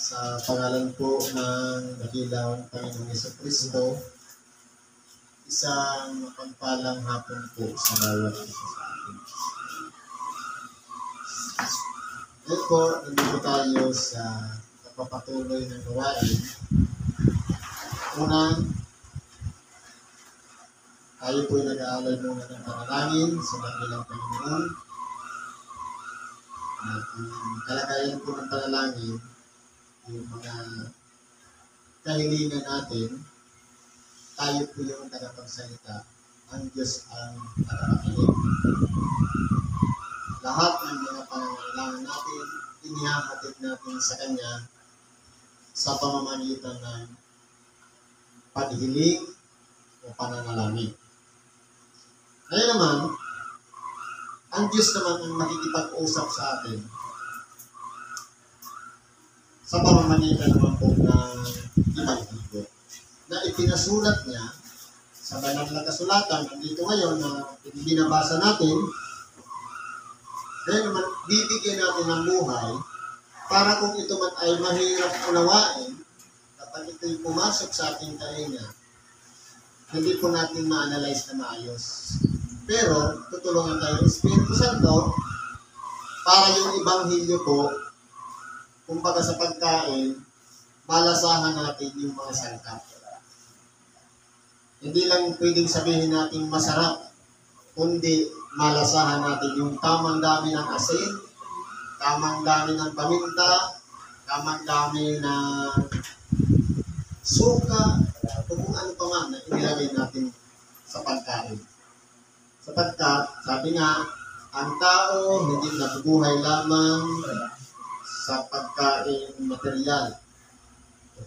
Sa pangalan po ng dakilang Panginoong Jesucristo, isang mapagpalang hapon po sa bawat isa sa atin. Ngayon po, nandito tayo sa pagpapatuloy ng gawain. Unang, tayo po nag-aalay muna ng panalangin sa dakilang Panginoon. At ang kalagayan po ng panalangin, yung mga kahilingan natin, tayo po yung tagapagsalita, ang Diyos ang tagapakinig. Lahat ng mga pangangailangan natin, inihahatid natin sa Kanya sa pamamagitan ng paghiling o pananalangin. Ngayon naman, ang Diyos naman ang makikipag-usap sa atin sa pamamagitan naman po ng Ebanghelyo na ipinasulat niya sa banal na kasulatan. Nandito ngayon na binabasa natin, dahil naman bibigyan natin ng buhay para kung ito man ay mahirap unawain, kapag ito'y pumasok sa ating tainga, hindi po natin ma-analyze na maayos. Pero tutulungan tayo ng Espiritu Santo para yung Ebanghelyo po, kumbaga sa pagkain, malasahan natin yung mga sangkap. Hindi lang pwedeng sabihin natin masarap, kundi malasahan natin yung tamang dami ng asin, tamang dami ng paminta, tamang dami ng suka, kung ano pa man na inilagay natin sa pagkain. Sapagkat, sabi nga, ang tao hindi nabubuhay lamang sa pagkain material.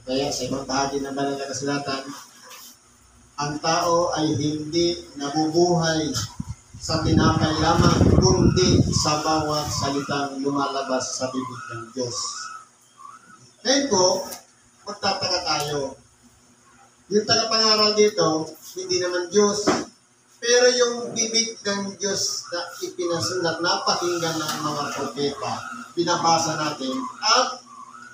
Kaya sa ibang bahagi ng banal na kasulatan, ang tao ay hindi nabubuhay sa tinapay lamang, kundi sa bawat salitang lumalabas sa bibig ng Diyos. Ngayon po, magtataka tayo. Yung tagapangaral dito, hindi naman Diyos, pero yung bibig ng Diyos na ipinasulat, napakinggan ng mga propeta, binabasa natin at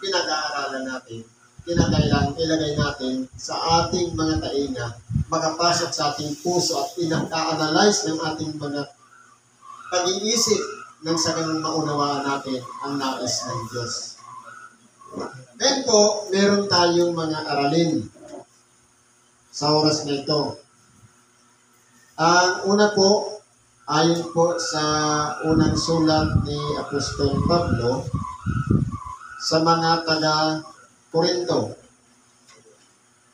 pinag-aaralan natin. Ilagay natin sa ating mga tainga, makapasok sa ating puso at pinag-a-analyze ng ating mga pag-iisip nang sa ganun maunawaan natin ang nais ng Diyos. Ngayon po, meron tayong mga aralin sa oras na ito. Ang una po, ayon po sa unang sulat ni Apostol Pablo sa mga taga-Korinto.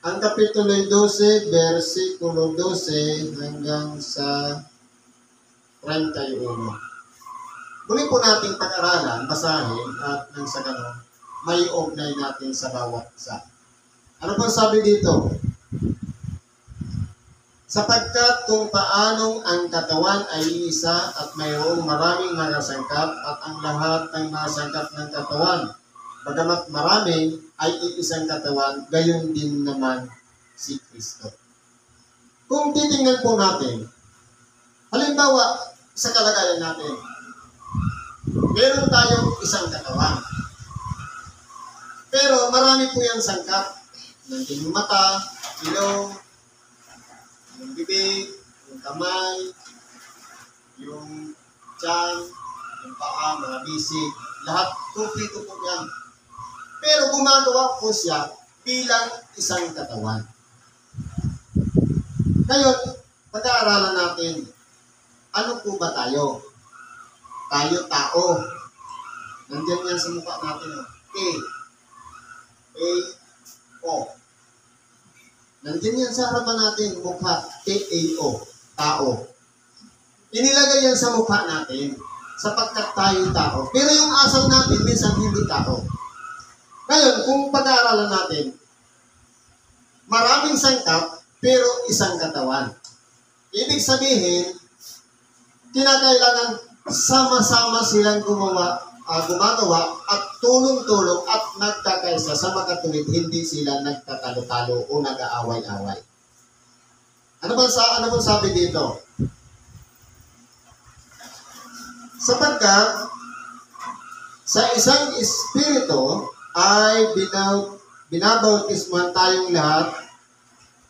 Ang Kapitulo 12, versikulo 12 hanggang sa 31. Muli po nating pag-aralan, basahin, at nang sa ganon, may ugnay natin sa bawat isa. Ano pong sabi dito? Sapagkat kung paanong ang katawan ay isa at mayroong maraming mga sangkap at ang lahat ng mga sangkap ng katawan, bagamat marami ay iisang katawan, gayon din naman si Kristo. Kung titingnan po natin, halimbawa sa kalagayan natin, meron tayong isang katawan. Pero marami po yung sangkap. Nandiyan yung mata, ilong, yung bibig, yung kamay, yung tiyan, yung paa, mga bisig, lahat kumplito po yan. Pero gumagawa po siya bilang isang katawan. Ngayon, pag-aaralan natin, ano po ba tayo? Tayo tao. Nandiyan yan sa mukha natin. A-O. Nandiyan yan sa harapan natin, mukha, T-A-O, tao. Inilagay yan sa mukha natin, sapagkat tayo tao. Pero yung asal natin, minsan hindi tao. Ngayon, kung pag-aaralan natin, maraming sangkap, pero isang katawan. Ibig sabihin, kinakailangan sama-sama silang gumagawa at tulong-tulong at nagkakaisa sa makatuwid, hindi sila nagtatalo-talo o nag-aaway-away. Ano bang sabi dito? Sapagkat sa isang espiritu ay binabautismuhan tayong lahat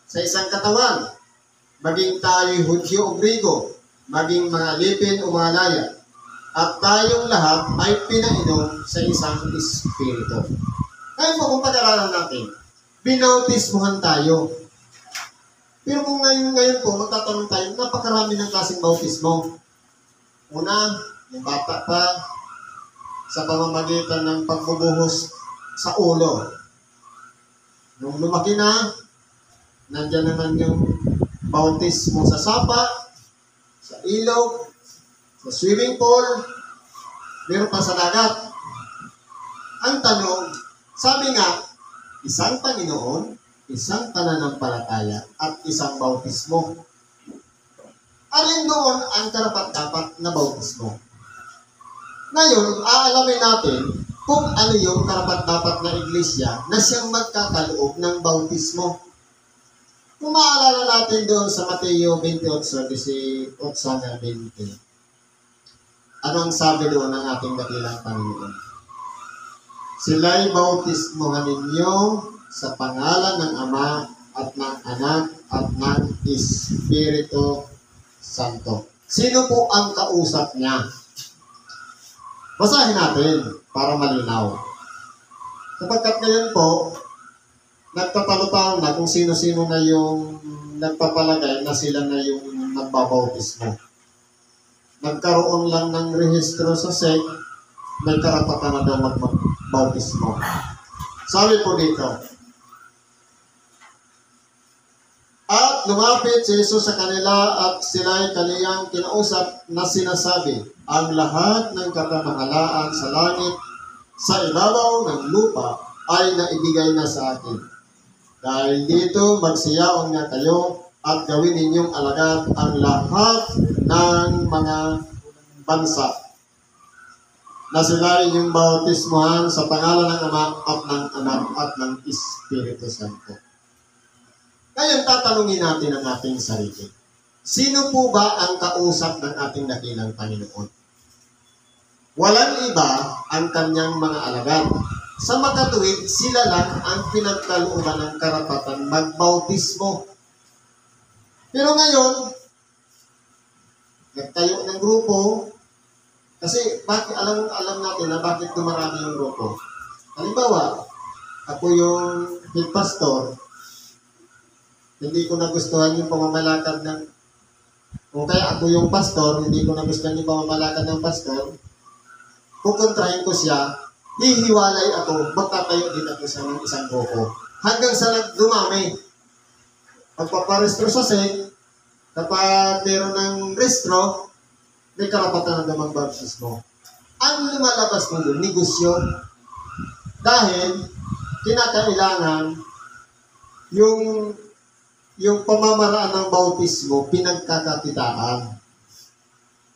sa isang katawan. Maging tayo'y Hudyo o Grigo, maging mga Lipin o mga Laya. At tayong lahat ay pinainom sa isang espiritu. Ngayon po, kung pag-aralan natin, binautismuhan tayo. Pero kung ngayon po, magtatanong tayo, napakarami ng klaseng bautismo. Una, yung bata pa, sa pamamagitan ng pagbubuhos sa ulo. Nung lumaki na, nandiyan naman yung bautismo sa sapa, sa ilog, sa swimming pool, meron pa sa dagat. Ang tanong, sabi nga, isang Panginoon, isang pananampalataya, at isang bautismo. Alin doon ang karapat-dapat na bautismo? Ngayon, aalamin natin kung ano yung karapat-dapat na iglesia na siyang magkakaloob ng bautismo. Kung maalala natin doon sa Mateo 28:18-20, ano ang sabi doon ng ating dakilang Panginoon? Sila'y bautismohan ninyo sa pangalan ng Ama at ng Anak at ng Espiritu Santo. Sino po ang kausap niya? Basahin natin para malinaw. Sapagkat ngayon po, nagtatalo-talo na kung sino-sino na yung nagpapalagay na sila na yung nagbabautismo. Nagkaroon lang ng rehistro sa SEC, may karapatan na daw magbautismo. Sabi po dito, at lumapit si Jesus sa kanila at sila'y kaniyang kinausap na sinasabi, ang lahat ng kapamahalaan sa langit, sa ibabaw ng lupa, ay naibigay na sa akin. Dahil dito, magsiyaon nga kayo at gawin ninyong alagad ang lahat ng mga bansa na sila inyong bautismuhan sa pangalan ng Ama at ng Anak at ng Espiritu Santo. Ngayon, tatanungin natin ang ating sarili. Sino po ba ang kausap ng ating dakilang Panginoon? Walang iba ang kanyang mga alagad. Sa makatuwid, sila lang ang pinagkalooban ng karapatan magbautismo. Pero ngayon, nagtayo ng grupo, kasi bakit alam natin na bakit dumarami yung grupo. Halimbawa, ako yung head pastor, hindi ko nagustuhan yung pamamalakad ng, kung kaya ako yung pastor, hindi ko nagustuhan yung pamamalakad ng pastor, kukontrahin ko siya, hihiwalay ako, magtatayo din ako sa isang grupo. Hanggang sa dumami. Pagpaparestro sa SEC, kapag meron ng restro, may karapatan na magbautismo. Ang lumalabas mo doon, negosyo. Dahil, kinakailangan yung pamamaraan ng bautismo, pinagkakakitaan.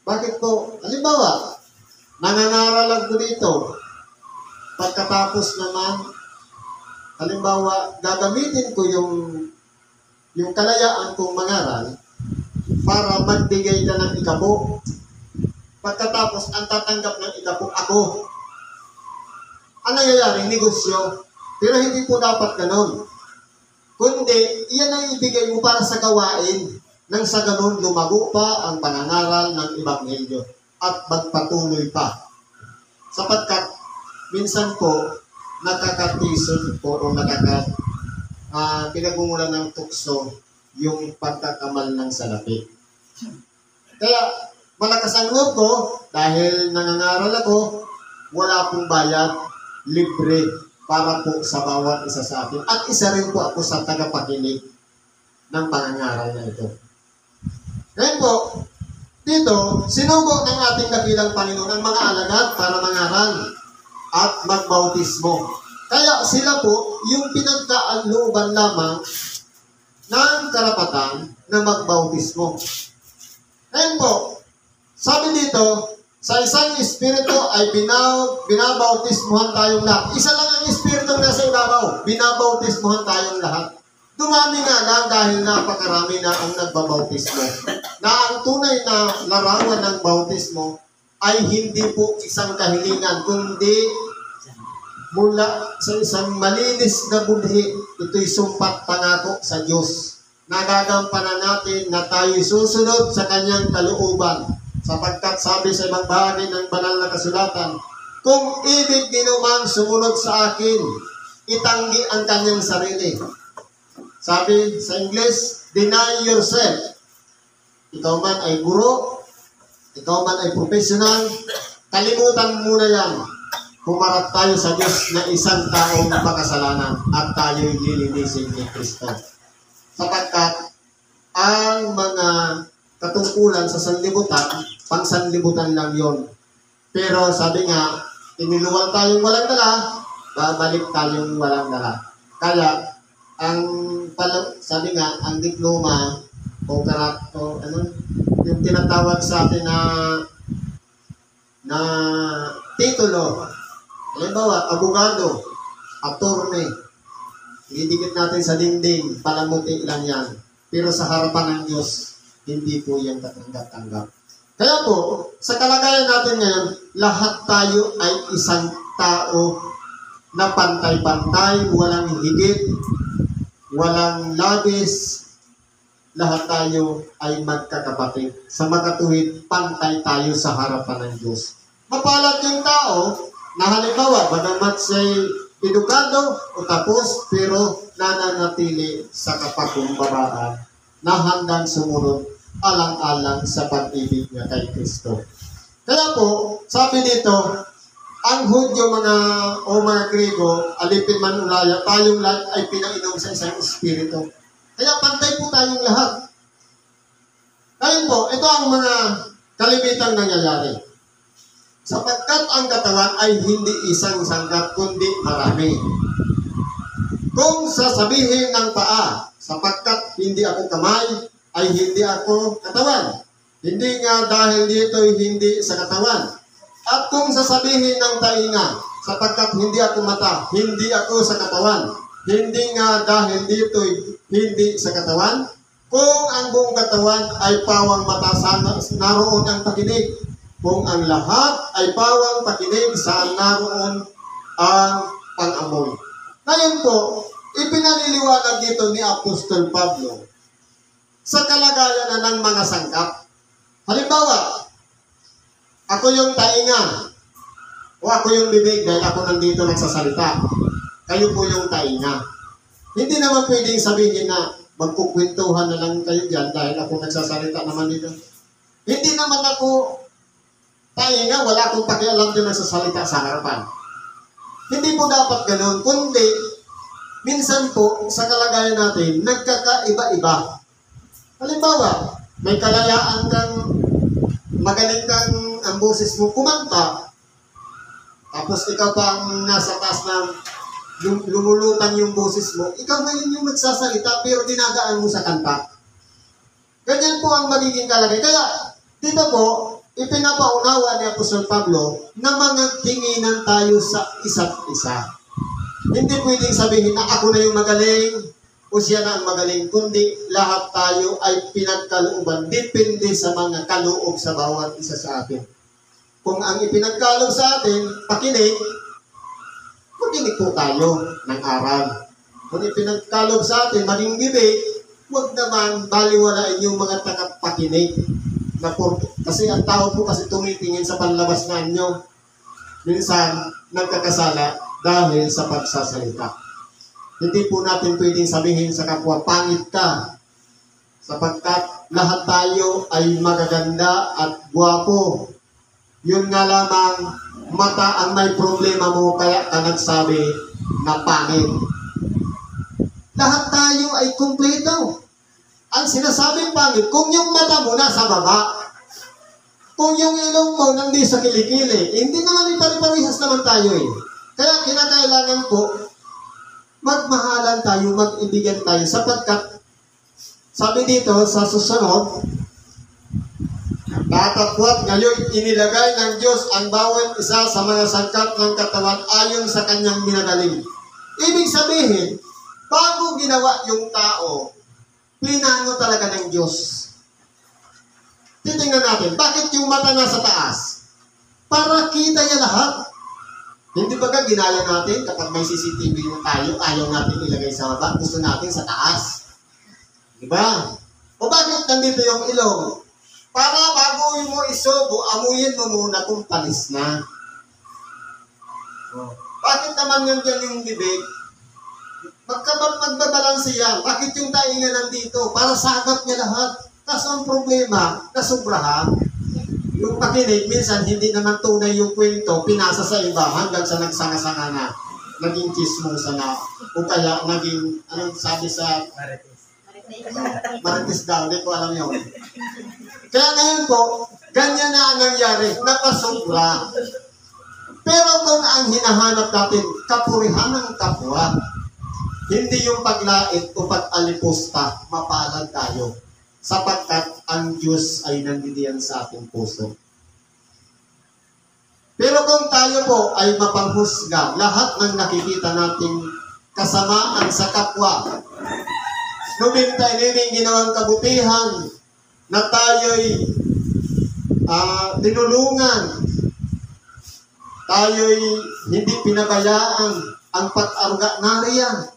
Bakit po? Halimbawa, nangangaral ako dito. Pagkatapos naman, halimbawa, gagamitin ko yung kalayaan kong mangaral para magbigay ka ng ikapo. Pagkatapos, ang tatanggap ng ikapo, ako. Ang nangyayari, negosyo. Pero hindi po dapat ganun. Kundi, iyan ang ibigay mo para sa gawain. Nang sa ganun, lumago pa ang pangangaral ng Ebanghelyo at magpatuloy pa. Sapagkat, minsan po, nakakatisod po o pinagmumulan ng tukso yung pagkakamal ng salapi. Kaya, malakas ang loob ko dahil nangangaral ako, wala pong bayad, libre para po sa bawat isa sa atin. At isa rin po ako sa tagapakinig ng pangangaral na ito. Ngayon po, dito, sinugo ng ating dakilang Panginoon ang mga alagad para mangaral at magbautismo. Kaya sila po yung pinagkaalooban lamang ng karapatan na magbautismo. Ngayon po, sabi dito, sa isang espiritu ay binabautismuhan tayong lahat. Isa lang ang espiritu nasa ibabaw, binabautismuhan tayong lahat. Dumami nga lang dahil napakarami na ang nagbabautismo. Na ang tunay na larawan ng bautismo ay hindi po isang kahilingan, kundi mula sa isang malinis na budhi. Ito'y sumpat pangako sa Diyos. Nagagampanan natin na tayo'y susunod sa kanyang kalooban. Sapagkat sabi sa ibang bahagi ng banal na kasulatan, kung ibig ninuman sumunod sa akin, itanggi ang kanyang sarili. Sabi sa English, deny yourself. Ikaw man ay guro, ikaw man ay professional, kalimutan muna yan. Humarap tayo sa Diyos na isang taong makasalanan at tayo'y lilinisin ni Kristo. Sapagkat ang mga katungkulan sa sanlibutan, pang-sanlibutan lang yon. Pero sabi nga, iniluwal tayong walang dala, babalik tayong walang dala. Kaya, sabi nga, ang diploma o yung tinatawag sa atin na titulo, halimbawa, abogado, attorney, idikit natin sa dingding, palamuti lang yan. Pero sa harapan ng Diyos, hindi po yan katanggap-tanggap. Kaya po, sa kalagayan natin ngayon, lahat tayo ay isang tao na pantay-pantay, walang higit, walang labis. Lahat tayo ay magkakapatid. Sa makatuwid, pantay tayo sa harapan ng Diyos. Mapalad yung tao na halimbawa, bagamat siya'y edukado o tapos, pero nananatili sa kapakumbabaan na handang sumunod alang-alang sa pag-ibig niya kay Kristo. Kaya po, sabi dito, ang Hudyo mga Griego, alipin man ulaya, tayong lahat ay pinainom sa isang espiritu. Kaya pantay po tayong lahat. Ngayon po, ito ang mga kalimitang nangyayari. Sapagkat ang katawan ay hindi isang sangkap, kundi marami. Kung sasabihin ng paa, sapagkat hindi ako kamay, ay hindi ako katawan. Hindi nga dahil dito'y hindi sa katawan. At kung sasabihin ng tainga, sapagkat hindi ako mata, hindi ako sa katawan. Hindi nga dahil dito'y hindi sa katawan. Kung ang buong katawan ay pawang mata, naroon ang pakinig. Kung ang lahat ay pawang pakinig, saan naroon ang pang-amoy. Ngayon po, ipinaliliwanag dito ni Apostol Pablo sa kalagayan na ng mga sangkap. Halimbawa, ako yung tainga o ako yung bibig dahil ako nandito nagsasalita. Kayo po yung tainga. Hindi naman pwedeng sabihin na magkukwentuhan na lang kayo dyan dahil ako nagsasalita naman dito. Hindi naman ako tainga, wala akong pakialam din nagsasalita sa harapan. Hindi po dapat ganun, kundi minsan po sa kalagayan natin, nagkakaiba-iba. Halimbawa, may kalayaan kang, magaling kang ang boses mo kumanta, tapos ikaw pa ang nasa taas na lumulutan yung boses mo, ikaw ngayon yung nagsasalita pero dinagaan mo sa kanta. Ganyan po ang magiging kalagay. Kaya, dito po, ipinapaunawa ni Apostol Pablo na mga tinginan tayo sa isa't isa. Hindi pwedeng sabihin na ako na yung magaling o siya na ang magaling, kundi lahat tayo ay pinagkalooban. Depende sa mga kaloob sa bawat isa sa atin. Kung ang ipinagkaloob sa atin, pakinig po tayo ng aral. Kung ipinagkaloob sa atin, maging bibig, huwag naman baliwalain yung mga tagapakinig. Kasi ang tao po kasi tumitingin sa panlabas na inyo. Minsan, nagkakasala dahil sa pagsasalita. Hindi po natin pwedeng sabihin sa kapwa, pangit ka. Sapagkat lahat tayo ay magaganda at gwapo. Yun nga lamang, mata ang may problema mo, kaya ka nagsabi na pangit. Lahat tayo ay kumpleto. Ang sinasabing pangit, kung yung mata mo nasa baba, kung yung ilong mo nandi sa kilikili, hindi naman ipariparihas naman tayo eh. Kaya kinakailangan po, magmahalan tayo, mag-ibigan tayo, sapagkat, sabi dito sa susunod, datapwat ngayon inilagay ng Diyos ang bawat isa sa mga sangkap ng katawan ayon sa kanyang minagaling. Ibig sabihin, bago ginawa yung tao, plinano talaga ng Diyos. Titingnan natin, bakit yung mata nasa taas? para kita niya lahat. Hindi ba ginaya natin kapag may CCTV na tayo, ayaw natin ilagay sa baba, gusto natin sa taas. Diba? O bakit nandito yung ilong? Para bago mo isubo, amuyin mo muna kung panis na. Bakit naman yan dyan yung bibig? Magbabalanse yan. Bakit yung tainga nandito? Para sagap niya lahat. Kaso ang problema, nasobrahan. Yung pakinig, minsan hindi naman tunay yung kwento, pinasa sa iba hanggang sa nagsanga-sanga na. Naging chismosa na. O kaya naging, anong sabi sa Marites daw, hindi ko alam yun. Kaya ngayon po, ganyan na ang nangyari, napasobra. Pero kung ang hinahanap natin, kapurihan ng kapwa, hindi yung paglait o pag-alipusta, mapalad tayo. Sapagkat ang Diyos ay nandiyan sa ating puso. Pero kung tayo po ay mapanghusga, lahat ng nakikita nating kasamaan sa kapwa, numintay nining ginawang kabutihan, na tayo'y tinulungan, tayo'y hindi pinabayaan ang pag-aruga nariyan.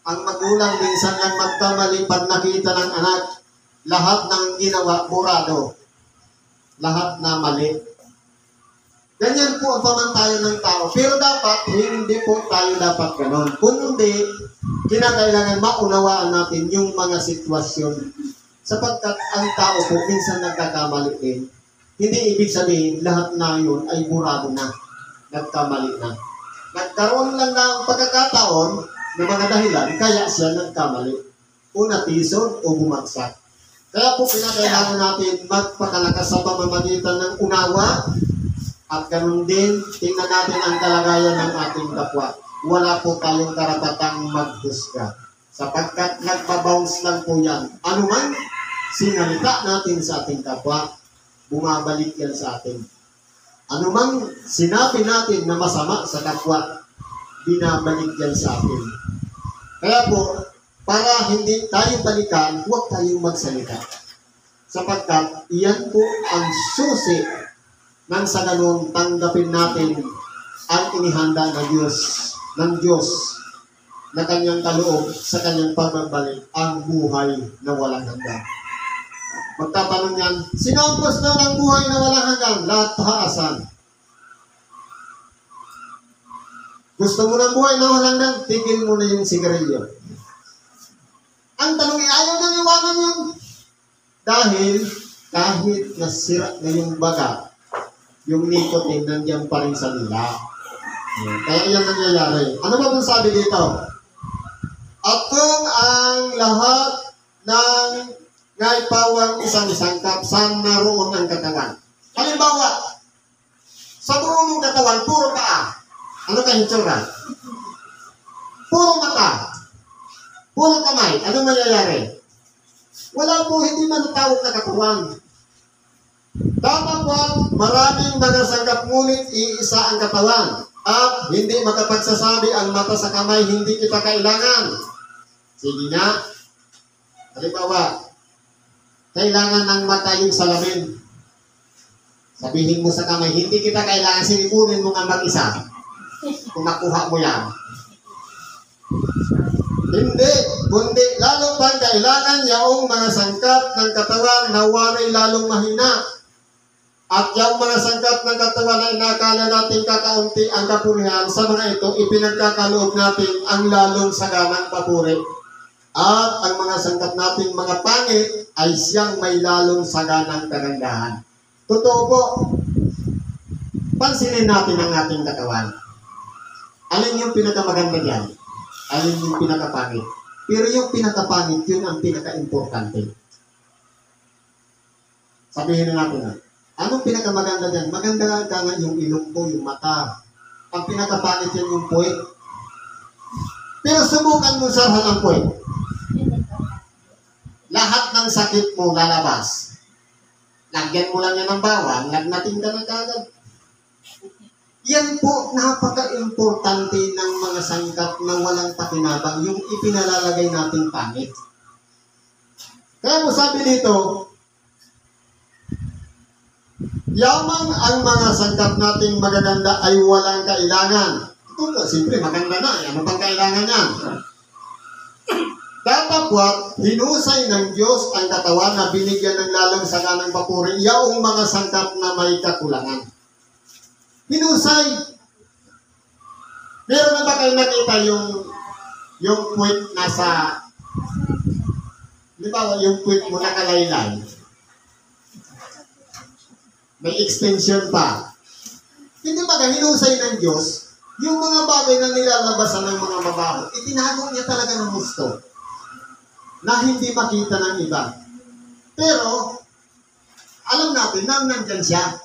Ang magulang minsan lang magkamali pag nakita ng anak, lahat ng ginawa, burado. Lahat na mali. Ganyan po ang pamantayan ng tao. Pero dapat, hindi po tayo dapat ganon. Kundi, kinakailangan maunawaan natin yung mga sitwasyon. Sapagkat ang tao po minsan nagkakamali din. Hindi ibig sabihin, lahat na yun ay burado na. Nagkamali na. Nagkaroon lang ng pagkakataon ng mga dahilan, kaya siya nagkamali. Una, tisod o bumagsak. Kaya po pinakailangan natin magpakalakas sa pamamagitan ng unawa at ganun din, tingnan natin ang kalagayan ng ating kapwa. Wala po tayong karapatang maghusga. Sapagkat nagbabounce lang po yan. Ano man sinalita natin sa ating kapwa, bumabalik yan sa atin. Ano man sinabi natin na masama sa kapwa, binabalik yan sa atin. Kaya po, para hindi tayo balikan, huwag tayong magsalita. Sapagkat iyan po ang susi nang sa ganun tanggapin natin ang inihanda ng Diyos na kanyang kaloob sa kanyang pagbabalik ang buhay na walang hanggan. Magtatanong yan, sino ang gusto ng buhay na walang hanggan? Lahat taasan. Gusto mo ng buhay na walang hanggan? Tigil mo na yung sigarilyo. Ang tanong ay ayaw nang iwanan yun. Dahil kahit nasira na yung baga, yung nicotine nandiyan pa rin sa nila. Kaya yan nangyayari. Ano ba itong sabi dito? At kung ang lahat ng ngaipawang isang sangkap, saan naroon ang katawan? Halimbawa, sa buong mong katawan, puro paa. Ano ka hitsura? Puro mata. Puro kamay. Ano mangyayari? Wala po, hindi manatawag na katawan. Dapat po, maraming mga sangkap ngunit iisa ang katawan. At hindi makapagsasabi ang mata sa kamay, hindi kita kailangan. Sige nga. Halimbawa, kailangan ng mata yung salamin. Sabihin mo sa kamay, hindi kita kailangan, sinipunin mo nga mag-isa. Kung nakuha mo yan. Hindi, kundi lalo pang kailangan yaong mga sangkap ng katawan na wari lalong mahina. At yung mga sangkap ng katawan na inakala natin kakaunti ang kapurihan, sa mga ito, ipinagkakaloob natin ang lalong saganang papuri. At ang mga sangkap natin mga pangit ay siyang may lalong saganang kagandahan. Totoo po, pansinin natin ang ating katawan. Alin yung pinakamaganda diyan? Alin yung pinakapangit? Pero yung pinakapangit, yun ang pinaka-importante. Sabihin na natin, anong pinakamaganda diyan? Maganda ka nga yung ilong ko, yung mata. Ang pinakapangit yan yung puwet. Pero subukan mo sarhan ang puwet. Lahat ng sakit mo lalabas. Lagyan mo lang yan ng bawang, lagnatin ka na kagad. Yan po, napaka-importante ng mga sangkap na walang pakinabang, yung ipinalalagay nating pangit. Kaya mo sabi dito, Yaman ang mga sangkap nating magaganda ay walang kailangan. Ito, siyempre, maganda na. Ano bang kailangan yan? Datapwat, hinusay ng Diyos ang katawan na binigyan ng lalong saganang papuri, yaong mga sangkap na may kakulangan. Hinusay. Meron na ba kayo nakita yung puwit nasa, di ba, yung puwit mo nakalaylay? May extension pa. Hindi ba hinusay ng Diyos, yung mga bagay na nilalabasan ng mga mabaho, itinago niya talaga ng gusto na hindi makita ng iba. Pero, alam natin na nandyan siya.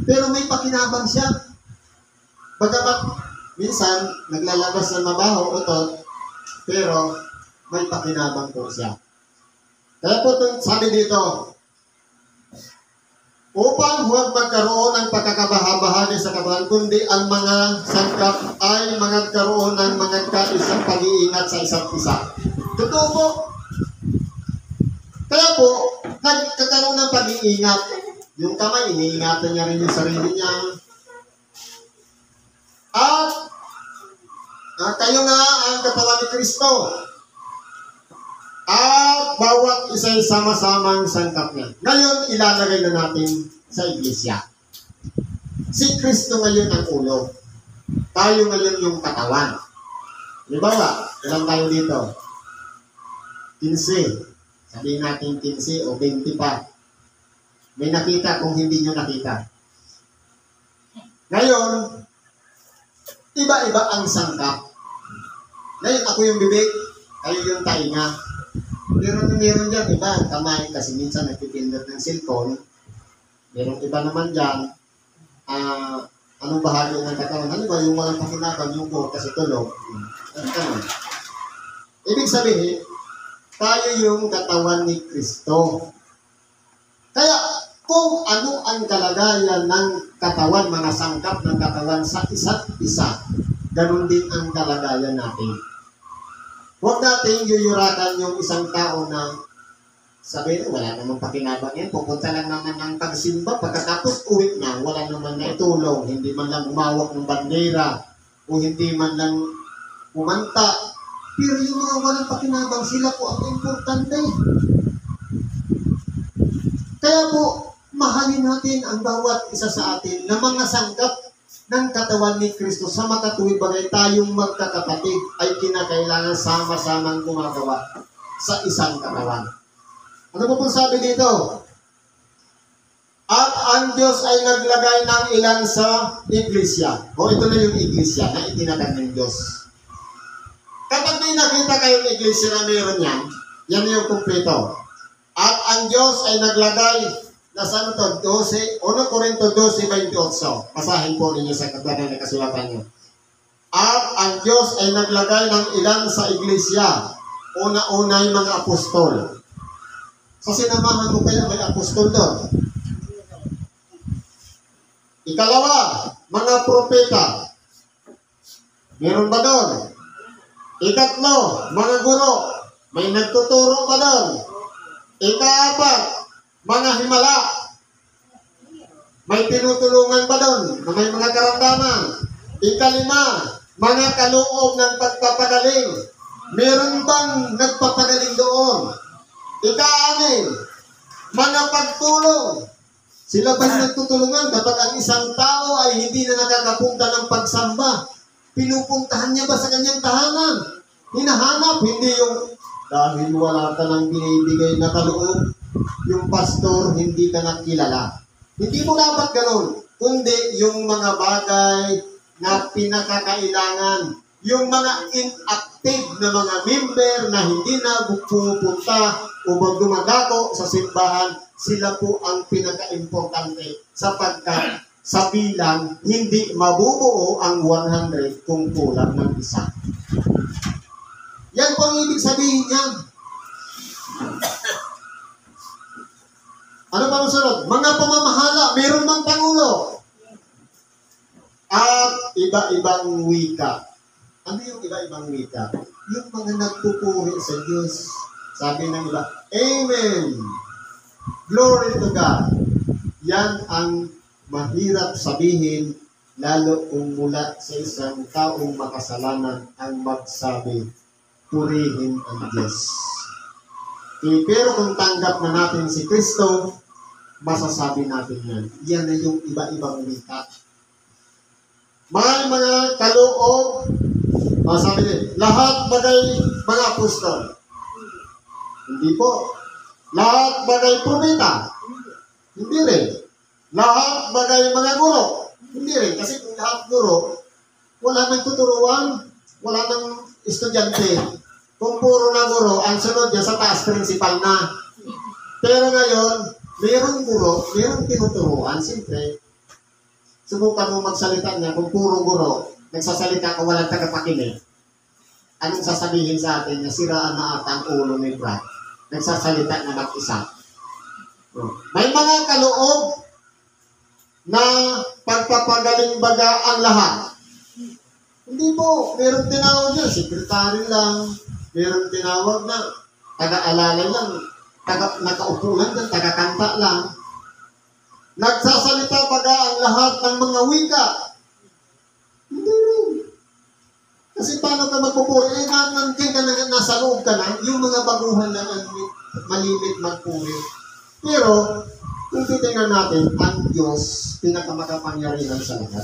Pero may pakinabang siya. Bagamat, minsan, naglalabas ng mabaho, utot, pero may pakinabang po siya. Kaya po, sabi dito, upang huwag magkaroon ng pagkakabahabahagi sa katawan, kundi ang mga sangkap ay magkaroon ng mga kaisang pag-iingat sa isa't isa. Totoo po. Kaya po, nagkakaroon ng pag-iingat. Yung kamay, iniingatan niya rin yung sarili niya. At kayo nga ang katawan ni Kristo. At bawat isa ay sama-samang sangkap niya. Ngayon, ilalagay na natin sa iglesia. Si Kristo ngayon ang ulo. Tayo ngayon yung katawan. Halimbawa, ilan tayo dito? 15. Sabihin natin 15 o 20 pa. May nakita kung hindi nyo nakita. Ngayon, iba-iba ang sangkap. Ngayon, ako yung bibig, kayo yung tainga. Meron dyan, iba, kamay, kasi minsan nagpipindot ng cellphone. Meron iba naman dyan, anong bahagi ng katawan? Ano ba yung walang pakinabang, yung buhok kasi tulog? Ibig sabihin, tayo yung katawan ni Kristo. Kaya, kung ano ang kalagayan ng katawan, mga sangkap ng katawan sa isa't isa, ganun din ang kalagayan natin. Huwag natin yuyurakan yung isang tao na sabihin, wala namang pakinabang yan, pupunta lang naman ng pagsimba, pagkatapos uwi na, wala naman na itulong, hindi man lang umawak ng bandera, o hindi man lang umanta. Pero yung mga walang pakinabang, sila po ang importante. Kaya po, mahalin natin ang bawat isa sa atin na mga sangkap ng katawan ni Kristo sa makatuwid bagay tayong magkakapatid ay kinakailangan sama-samang gumagawa sa isang katawan. Ano po sabi dito? At ang Diyos ay naglagay ng ilan sa iglesia. O ito na yung iglesia na itinatag ng Diyos. Kapag may nakita kayong iglesia na mayroon yan yung kumpleto. At ang Diyos ay naglagay na saan ito? 1 Corinto 12:28. Basahin po ninyo sa katawan na kasulatan nyo. At ang Diyos ay naglagay ng ilan sa iglesia. Una-una yung mga apostol. Sa sinamahan mo kaya may apostol doon. Ikalawa, mga propeta. Meron ba doon? Ikatlo, mga guro. May nagtuturo pa doon. Ikaapat, mga himala. May tinutulungan ba doon na may mga karamdaman? Ikalima, mga kaloob ng pagpapagaling. Meron bang nagpapagaling doon? Ika-anim, mga pagtulong. Sila ba yung nagtutulungan kapag ang isang tao ay hindi na nakakapunta ng pagsamba? Pinupuntahan niya ba sa kanyang tahanan? Hinahanap, hindi yung dahil wala ka nang binibigay na kaloob, yung pastor hindi ka nakilala. Hindi mo dapat ganun, kundi yung mga bagay na pinakakailangan, yung mga inactive na mga member na hindi na pumupunta o magdumadako sa simbahan, sila po ang pinaka-importante sapagkat sa bilang hindi mabubuo ang 100 kung kulang ng isa. Yan po ang ibig sabihin niya. Ano pa masunod? Mga pamamahala, mayroon mang pangulo. At iba-ibang wika. Ano yung iba-ibang wika? Yung mga nagpupuri sa Diyos. Sabi ng iba, Amen. Glory to God. Yan ang mahirap sabihin, lalo kung mula sa isang taong makasalanan ang magsabi, purihin ang Diyos. Pero kung tanggap na natin si Kristo, masasabi natin yan. Yan na yung iba-ibang wika. Mga kaloob, masabi din, lahat bagay mga apostol. Hindi po. Lahat bagay propeta. Hindi rin. Lahat bagay mga guro. Hindi rin. Kasi kung lahat guro, wala nang tuturuan, wala nang estudyante. Kung puro na guro, ang sunod niya sa taas principal na. Pero ngayon, mayroong guro, mayroong tinuturuan, siyempre. Subukan mo magsalita niya, kung puro guro, nagsasalita ka walang tagapakinig. Anong sasabihin sa atin na siraan na ata ang ulo ni Brad? Nagsasalita na mag-isa. May mga kaloob na pagpapagaling baga ang lahat. Hindi po, mayroong tinawag niya, sekretary lang, mayroong tinawag na taga-alalay lang, nakaupo lang dyan, taga-kanta lang. Nagsasalita baga ang lahat ng mga wika. Hindi rin. Kasi paano ka magpupuri? Nandiyan ka na, nasa loob ka na, yung mga baguhan na malimit magpuri. Pero, kung titingnan natin, ang Diyos, pinakamakapangyarihan sa lahat.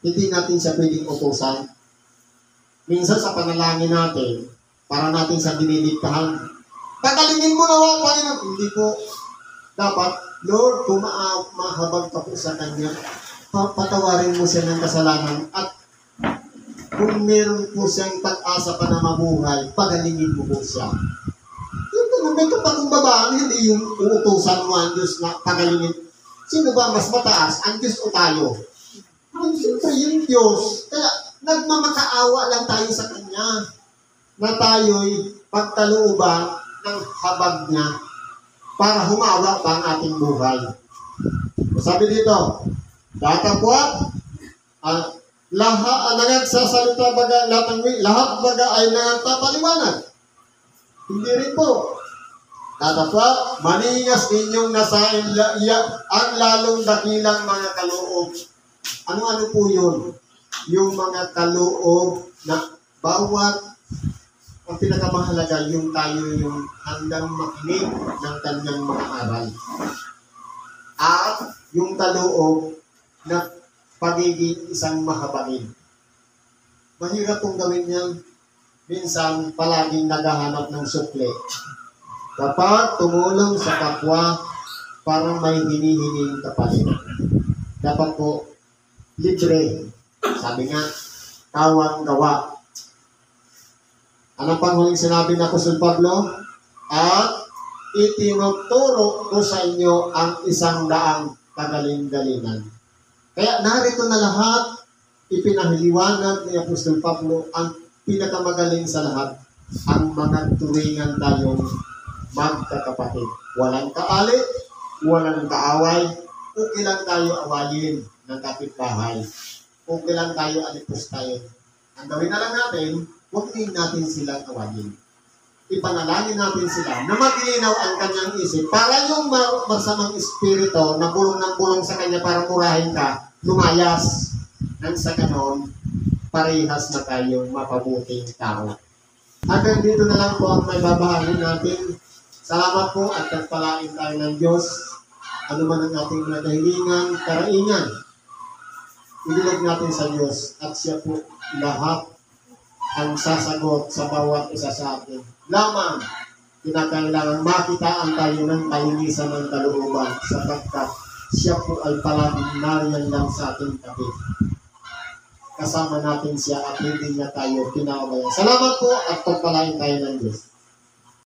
Hindi natin siya pwedeng utusan. Minsan sa panalangin natin, para natin sa dinidiktahan, tagalingin mo na Panginoon. Hindi po. Dapat, Lord, kung mahabag ka po sa Kanya, patawarin mo siya ng kasalanan at kung meron po siyang pag-asa pa na mabuhay, pagalingin mo po siya. Yung may kapakumbabaan, hindi yung uutusan mo ang Diyos na pagalingin. Sino ba mas mataas? Ang Diyos o tayo? Ang siyempre yung Diyos. Kaya nagmamakaawa lang tayo sa Kanya na tayo'y pagkalooban ng habag niya para humawa pa ang ating buhay. Sabi dito, datapwat, lahat nagsasalita baga lahat baga ay nagpapaliwanag. Hindi rin po. Datapwat, maningas ninyong nasa ang lalong dakilang mga kaloob. Ano-ano po yun? Yung mga kaloob na bawat ang pinakamahalaga yung tayo yung handang makinig ng kanyang mga aral. At yung kaloob na pagiging isang mahabagin. Mahirap kong gawin yan. Minsan, palaging naghahanap ng sukle. Kapag tumulong sa kapwa, parang may hinihiling kapalit. Dapat po, libre. Sabi nga, kawang gawa. Anong panghuling sinabi na Apostol Pablo? At itinuturo ko sa inyo ang 100 kagaling-galingan. Kaya narito na lahat, ipinahiliwanag ni Apostol Pablo ang pinakamagaling sa lahat, ang mga turingan tayong magkakapatid. Walang kaali, walang kaaway, okay lang tayo awayin ng kapitbahay. Okay lang tayo alipustayin. Ang gawin na lang natin, huwag din natin silang awayin. Ipanalangin natin sila na maglinaw ang kanyang isip para yung masamang espiritu na bulong ng bulong sa kanya para murahin ka, lumayas. Nang sa ganon, parehas na tayong mapabuting tao. Hanggang dito na lang po ang may babahagi natin. Salamat po at pagpalain tayo ng Diyos. Ano man ang ating mga kahilingan, karaingan, ibilog natin sa Diyos at siya po lahat ang sasagot sa bawat isa sa atin. Lamang, kinakailangan makitaan tayo ng kalinisan ng kalooban sapagkat siya po ay palaging nariyan lang sa ating tabi. Kasama natin siya at hindi niya tayo pinawabayan. Salamat po at pagpalain tayo ng Diyos.